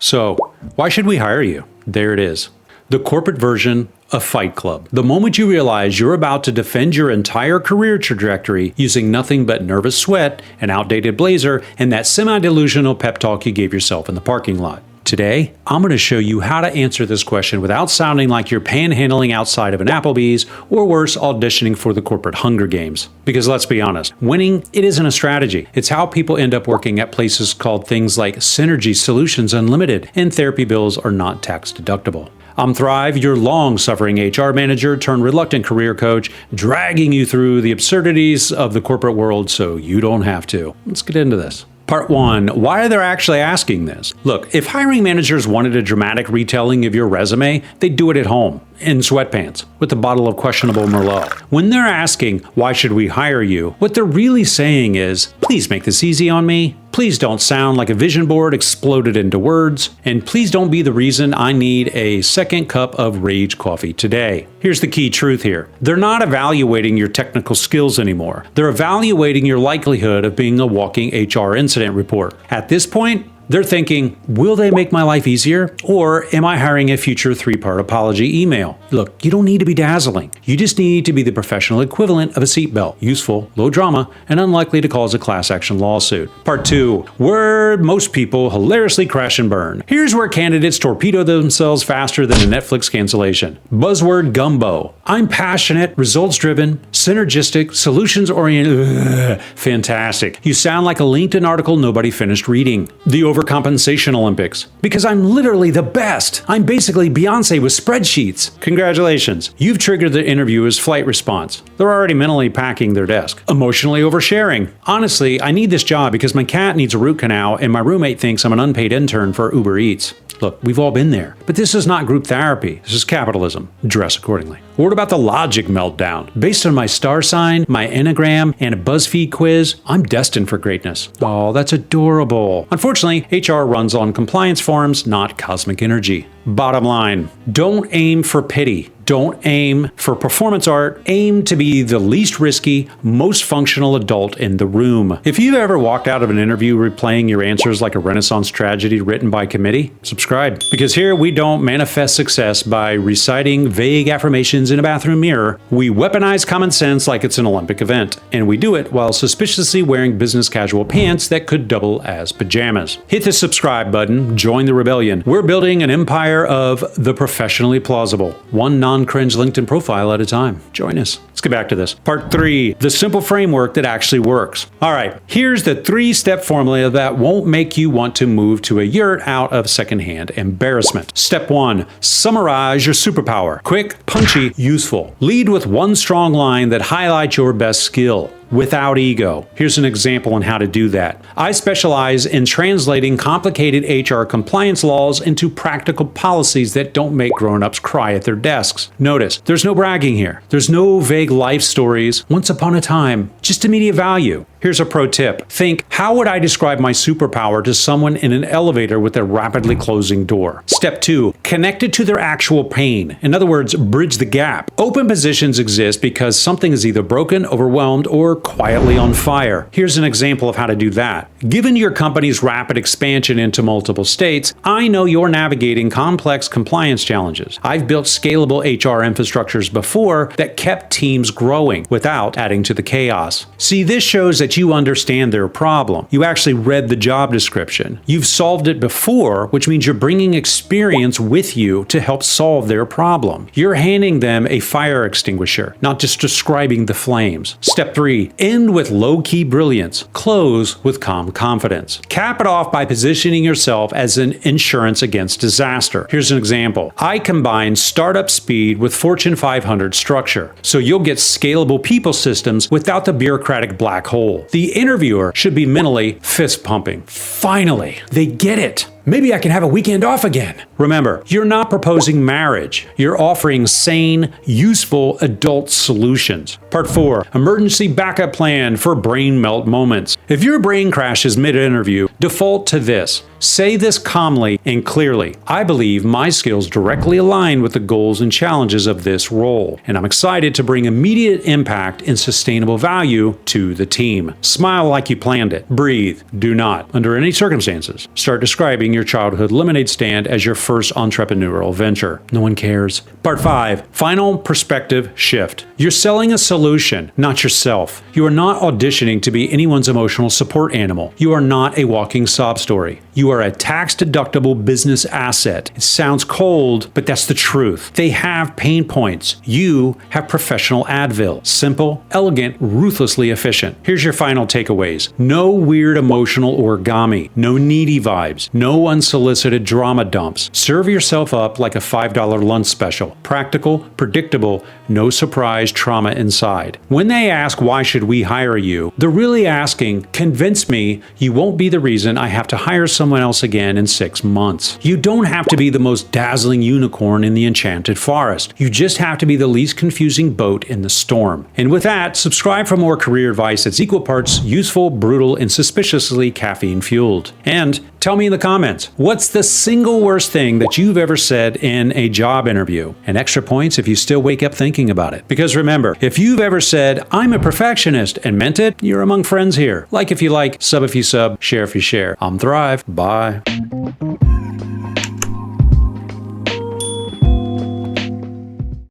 So, why should we hire you? There it is. The corporate version of Fight Club. The moment you realize you're about to defend your entire career trajectory using nothing but nervous sweat, an outdated blazer, and that semi-delusional pep talk you gave yourself in the parking lot. Today, I'm going to show you how to answer this question without sounding like you're panhandling outside of an Applebee's or worse, auditioning for the corporate Hunger Games. Because let's be honest, winning, it isn't a strategy. It's how people end up working at places called things like Synergy Solutions Unlimited, and therapy bills are not tax deductible. I'm Thrive, your long-suffering HR manager turned reluctant career coach, dragging you through the absurdities of the corporate world so you don't have to. Let's get into this. Part 1. Why are they actually asking this? Look, if hiring managers wanted a dramatic retelling of your resume, they'd do it at home, in sweatpants, with a bottle of questionable Merlot. When they're asking, why should we hire you? What they're really saying is, please make this easy on me. Please don't sound like a vision board exploded into words. And please don't be the reason I need a second cup of rage coffee today. Here's the key truth here. They're not evaluating your technical skills anymore. They're evaluating your likelihood of being a walking HR incident report. At this point, they're thinking, will they make my life easier? Or am I hiring a future 3-part apology email? Look, you don't need to be dazzling. You just need to be the professional equivalent of a seatbelt. Useful, low drama, and unlikely to cause a class action lawsuit. Part 2. Where most people hilariously crash and burn. Here's where candidates torpedo themselves faster than a Netflix cancellation. Buzzword gumbo. I'm passionate, results-driven, synergistic, solutions-oriented. Fantastic. You sound like a LinkedIn article nobody finished reading. The overcompensation Olympics. Because I'm literally the best. I'm basically Beyonce with spreadsheets. Congratulations. You've triggered the interviewer's flight response. They're already mentally packing their desk. Emotionally oversharing. Honestly, I need this job because my cat needs a root canal and my roommate thinks I'm an unpaid intern for Uber Eats. Look, we've all been there. But this is not group therapy. This is capitalism. Dress accordingly. What about the logic meltdown? Based on my star sign, my Enneagram, and a BuzzFeed quiz, I'm destined for greatness. Oh, that's adorable. Unfortunately, HR runs on compliance forms, not cosmic energy. Bottom line, don't aim for pity. Don't aim for performance art. Aim to be the least risky, most functional adult in the room. If you've ever walked out of an interview replaying your answers like a Renaissance tragedy written by committee, subscribe. Because here we don't manifest success by reciting vague affirmations in a bathroom mirror. We weaponize common sense like it's an Olympic event. And we do it while suspiciously wearing business casual pants that could double as pajamas. Hit the subscribe button. Join the rebellion. We're building an empire of the professionally plausible. One non-cringe LinkedIn profile at a time. Join us. Let's get back to this. Part 3, the simple framework that actually works. All right, here's the 3-step formula that won't make you want to move to a yurt out of secondhand embarrassment. Step 1, summarize your superpower. Quick, punchy, useful. Lead with one strong line that highlights your best skill. Without ego. Here's an example on how to do that. I specialize in translating complicated HR compliance laws into practical policies that don't make grown-ups cry at their desks. Notice, there's no bragging here. There's no vague life stories. Once upon a time, just immediate value. Here's a pro tip. Think, how would I describe my superpower to someone in an elevator with a rapidly closing door? Step 2, connect it to their actual pain. In other words, bridge the gap. Open positions exist because something is either broken, overwhelmed, or quietly on fire. Here's an example of how to do that. Given your company's rapid expansion into multiple states, I know you're navigating complex compliance challenges. I've built scalable HR infrastructures before that kept teams growing without adding to the chaos. See, this shows that you understand their problem. You actually read the job description. You've solved it before, which means you're bringing experience with you to help solve their problem. You're handing them a fire extinguisher, not just describing the flames. Step 3, end with low-key brilliance. Close with calm confidence. Cap it off by positioning yourself as an insurance against disaster. Here's an example. I combine startup speed with Fortune 500 structure, so you'll get scalable people systems without the bureaucratic black hole. The interviewer should be mentally fist-pumping. Finally, they get it. Maybe I can have a weekend off again. Remember, you're not proposing marriage. You're offering sane, useful adult solutions. Part 4, emergency backup plan for brain melt moments. If your brain crashes mid-interview, default to this. Say this calmly and clearly. I believe my skills directly align with the goals and challenges of this role, and I'm excited to bring immediate impact and sustainable value to the team. Smile like you planned it. Breathe. Do not, under any circumstances, start describing your childhood lemonade stand as your first entrepreneurial venture. No one cares. Part 5. Final perspective shift. You're selling a solution, not yourself. You are not auditioning to be anyone's emotional support animal. You are not a walking sob story. You are a tax-deductible business asset. It sounds cold, but that's the truth. They have pain points. You have professional Advil. Simple, elegant, ruthlessly efficient. Here's your final takeaways. No weird emotional origami. No needy vibes. No unsolicited drama dumps. Serve yourself up like a $5 lunch special. Practical, predictable, no surprise trauma inside. When they ask why should we hire you, they're really asking, convince me you won't be the reason I have to hire someone else again in 6 months. You don't have to be the most dazzling unicorn in the enchanted forest. You just have to be the least confusing boat in the storm. And with that, subscribe for more career advice that's equal parts useful, brutal, and suspiciously caffeine-fueled. And tell me in the comments, what's the single worst thing that you've ever said in a job interview? And extra points if you still wake up thinking about it. Because remember, if you've ever said, I'm a perfectionist, and meant it, you're among friends here. Like if you like, sub if you sub, share if you share. I'm Thrive. Bye.